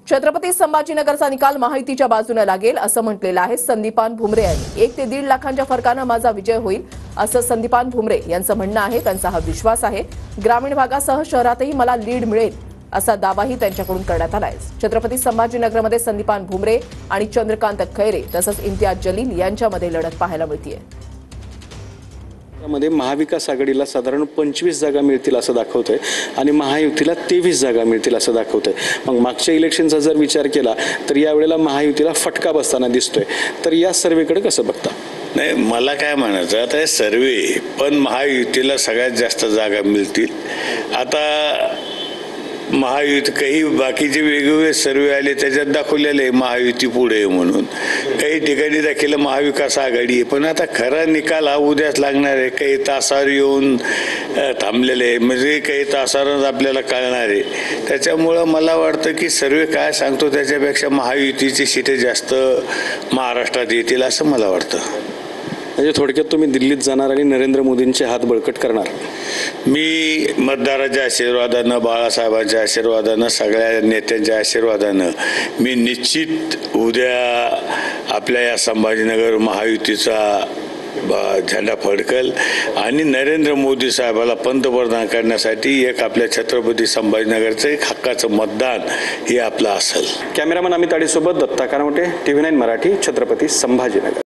छत्रपती संभाजीनगरचा निकाल महायुतीच्या बाजूने लागेल असं म्हटलेलं आहे संदीपान भुमरे यांनी। 1 ते 1.5 लाखांच्या फरकाने माझा विजय होईल असं संदीपान भुमरे यांचं म्हणणं आहे। त्यांचा हा विश्वास आहे। ग्रामीण भागासह शहरातही मला लीड मिळेल असा दावाही त्यांच्याकडून करण्यात आलाय। छत्रपती संभाजीनगरमध्ये संदीपान भुमरे आणि चंद्रकांत खैरे तसंच इम्तियाज जलील यांच्यामध्ये लढत पाहायला मिळतेय। मध्ये महाविकास आघाडीला साधारण 25 जागा मिळतील असं दाखवतंय आणि महायुतीला 23 जागा मिळतील असं दाखवतंय। मग मागच्या इलेक्शनचा जर विचार केला तर यावेळेला महायुतीला फटका बसताना दिसतोय। तर या सर्वेकडे कसं बघता? नाही, मला काय म्हणायचं आता हे सर्वे पण महायुतीला सगळ्यात जास्त जागा मिळतील। आता महायुती काही बाकीचे वेगवेगळे सर्वे आले त्याच्यात दाखवलेले आहे महायुती पुढे आहे म्हणून, काही ठिकाणी दाखवलं महाविकास आघाडी आहे। पण आता खरा निकाल हा उद्याच लागणार आहे। काही तासावर येऊन थांबलेले आहे, म्हणजे काही तासावरच आपल्याला कळणार आहे। त्याच्यामुळं मला वाटतं की सर्वे काय सांगतो त्याच्यापेक्षा महायुतीची सीटे जास्त महाराष्ट्रात येतील असं मला वाटतं। म्हणजे थोडक्यात तुम्ही दिल्लीत जाणार आणि नरेंद्र मोदींचे हात बळकट करणार? मी मतदाराच्या आशीर्वादानं, बाळासाहेबांच्या आशीर्वादानं, सगळ्या नेत्यांच्या आशीर्वादानं मी निश्चित उद्या आपल्या या संभाजीनगर महायुतीचा झेंडा फडकल आणि नरेंद्र मोदी साहेबाला पंतप्रधान करण्यासाठी एक आपल्या छत्रपती संभाजीनगरचं एक हक्काचं मतदान हे आपलं असेल। कॅमेरामन अमित आडीसोबत दत्ता कानवटे, TV9 मराठी, छत्रपती संभाजीनगर।